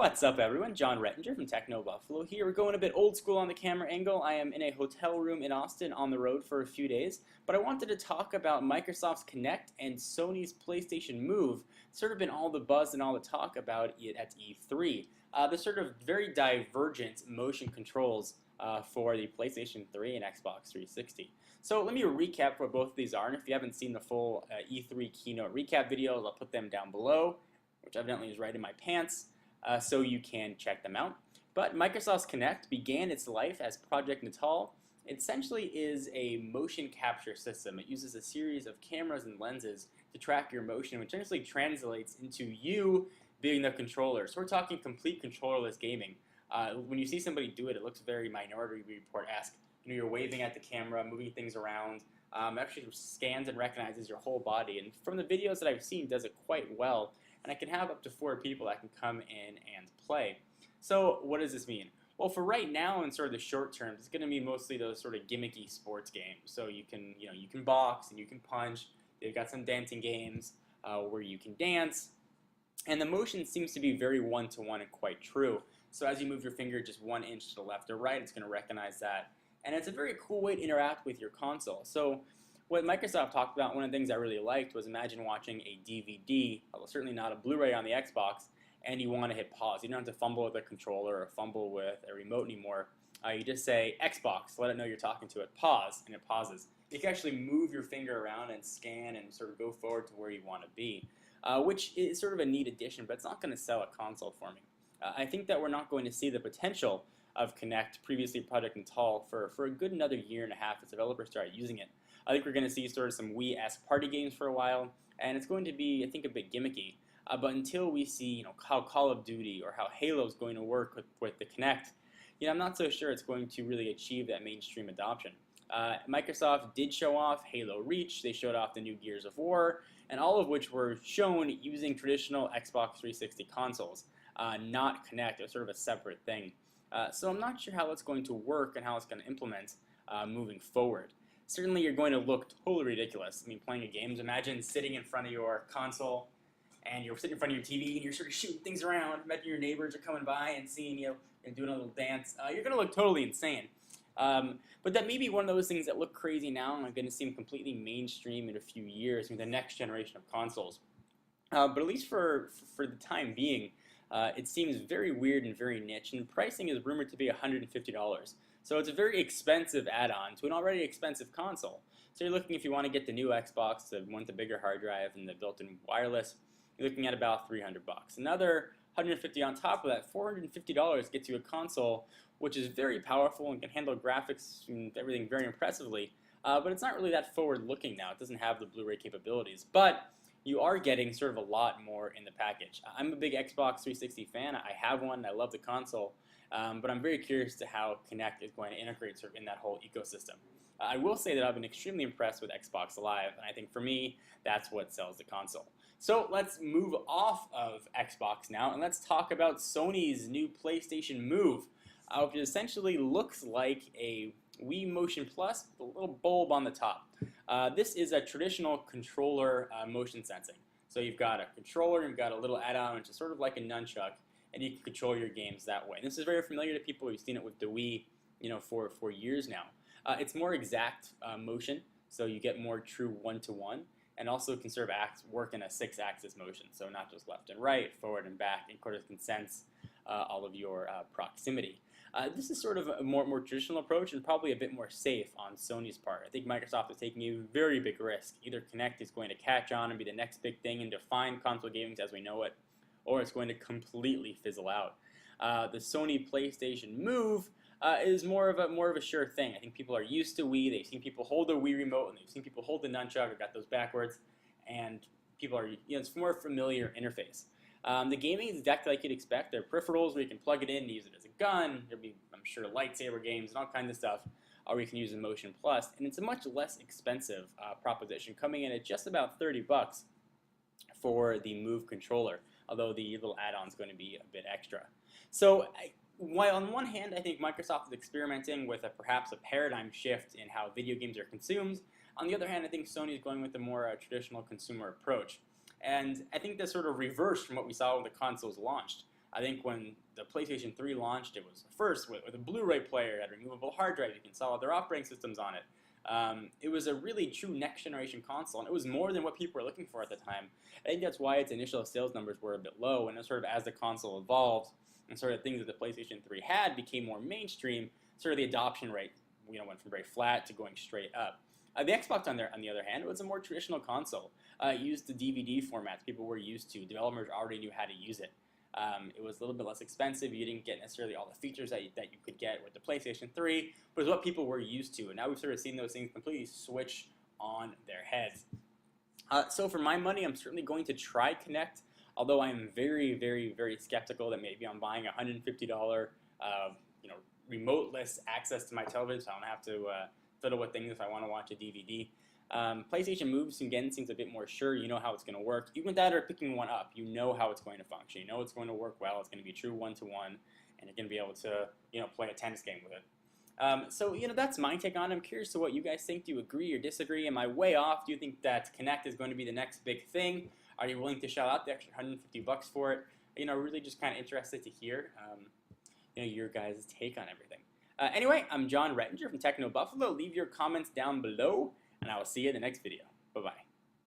What's up, everyone? John Rettinger from Techno Buffalo here. We're going a bit old school on the camera angle. I am in a hotel room in Austin on the road for a few days, but I wanted to talk about Microsoft's Kinect and Sony's PlayStation Move. It's sort of been all the buzz and all the talk about it at E3. There's sort of very divergent motion controls for the PlayStation 3 and Xbox 360. So let me recap what both of these are, and if you haven't seen the full E3 keynote recap videos, I'll put them down below, which evidently is right in my pants. So you can check them out. But Microsoft's Kinect began its life as Project Natal. It essentially is a motion capture system. It uses a series of cameras and lenses to track your motion, which essentially translates into you being the controller. So we're talking complete controllerless gaming. When you see somebody do it, it looks very Minority Report-esque. You're waving at the camera, moving things around. It actually scans and recognizes your whole body. And from the videos that I've seen, it does it quite well. And I can have up to 4 people that can come in and play. So what does this mean? Well, for right now, in sort of the short term, it's going to be mostly those sort of gimmicky sports games. So you can box and you can punch. They've got some dancing games where you can dance, and the motion seems to be very one-to-one and quite true. So as you move your finger just 1 inch to the left or right, it's going to recognize that, and it's a very cool way to interact with your console. So what Microsoft talked about, one of the things I really liked was imagine watching a DVD, well, certainly not a Blu-ray on the Xbox, and you want to hit pause. You don't have to fumble with a controller or fumble with a remote anymore. You just say Xbox, let it know you're talking to it, pause, and it pauses. You can actually move your finger around and scan and sort of go forward to where you want to be, which is sort of a neat addition, but it's not going to sell a console for me. I think that we're not going to see the potential of Kinect, previously Project Natal, for a good another year and a half as developers start using it. I think we're going to see sort of some Wii-esque party games for a while, and it's going to be, I think, a bit gimmicky. But until we see, how Call of Duty or how Halo is going to work with the Kinect, I'm not so sure it's going to really achieve that mainstream adoption. Microsoft did show off Halo Reach. They showed off the new Gears of War, and all of which were shown using traditional Xbox 360 consoles, not Kinect. It was sort of a separate thing. So I'm not sure how it's going to work and how it's going to implement moving forward. Certainly you're going to look totally ridiculous. I mean, playing games, imagine sitting in front of your console and you're sitting in front of your TV and you're sort of shooting things around. Imagine your neighbors are coming by and seeing you and doing a little dance. You're going to look totally insane. But that may be one of those things that look crazy now and are going to seem completely mainstream in a few years with the next generation of consoles. But at least for the time being, it seems very weird and very niche, and the pricing is rumored to be $150. So it's a very expensive add-on to an already expensive console. So you're looking, if you want to get the new Xbox, the one with the bigger hard drive and the built-in wireless, you're looking at about $300. Another $150 on top of that, $450 gets you a console which is very powerful and can handle graphics and everything very impressively, but it's not really that forward-looking now. It doesn't have the Blu-ray capabilities, but you are getting sort of a lot more in the package. I'm a big Xbox 360 fan. I have one. I love the console. But I'm very curious to how Kinect is going to integrate sort of in that whole ecosystem. I will say that I've been extremely impressed with Xbox Live, and I think for me, that's what sells the console. So let's move off of Xbox now, and let's talk about Sony's new PlayStation Move, which essentially looks like a Wii Motion Plus with a little bulb on the top. This is a traditional controller motion sensing. So you've got a controller, you've got a little add-on, which is sort of like a nunchuck, and you can control your games that way. And this is very familiar to people. We've seen it with the Wii, for years now. It's more exact motion, so you get more true one-to-one, and also can sort of work in a 6-axis motion, so not just left and right, forward and back, and of can sense all of your proximity. This is sort of a more traditional approach and probably a bit more safe on Sony's part. I think Microsoft is taking a very big risk. Either Kinect is going to catch on and be the next big thing and define console gaming as we know it, or it's going to completely fizzle out. The Sony PlayStation Move is more of a sure thing. I think people are used to Wii. They've seen people hold the Wii remote, and they've seen people hold the nunchuck. I've got those backwards, and people are, it's a more familiar interface. The gaming is exactly like you'd expect. There are peripherals where you can plug it in and use it as a gun. There'll be, I'm sure, lightsaber games and all kinds of stuff, or you can use the Motion Plus, and it's a much less expensive proposition, coming in at just about $30 for the Move controller, although the little add-on is going to be a bit extra. So while on one hand I think Microsoft is experimenting with perhaps a paradigm shift in how video games are consumed, on the other hand I think Sony is going with a more traditional consumer approach. And I think that's sort of reversed from what we saw when the consoles launched. I think when the PlayStation 3 launched, it was the first with a Blu-ray player, had a removable hard drive, you can install other operating systems on it. It was a really true next-generation console, and it was more than what people were looking for at the time. I think that's why its initial sales numbers were a bit low, and sort of as the console evolved and sort of things that the PlayStation 3 had became more mainstream, sort of the adoption rate went from very flat to going straight up. The Xbox, on the other hand, was a more traditional console. It used the DVD formats people were used to. Developers already knew how to use it. It was a little bit less expensive. You didn't get necessarily all the features that you could get with the PlayStation 3, but it was what people were used to. And now we've sort of seen those things completely switch on their heads. So for my money, I'm certainly going to try Kinect, although I'm very, very, very skeptical that maybe I'm buying a $150 remote-less access to my television, so I don't have to fiddle with things if I want to watch a DVD. PlayStation Move, again, seems a bit more sure. You know how it's going to work. Even with that or picking one up, you know how it's going to function. You know it's going to work well. It's going to be true one-to-one, and you're going to be able to play a tennis game with it. So that's my take on it. I'm curious to what you guys think. Do you agree or disagree? Am I way off? Do you think that Kinect is going to be the next big thing? Are you willing to shell out the extra $150 for it? Really just kind of interested to hear your guys' take on everything. Anyway, I'm John Rettinger from Techno Buffalo. Leave your comments down below, and I will see you in the next video. Bye-bye.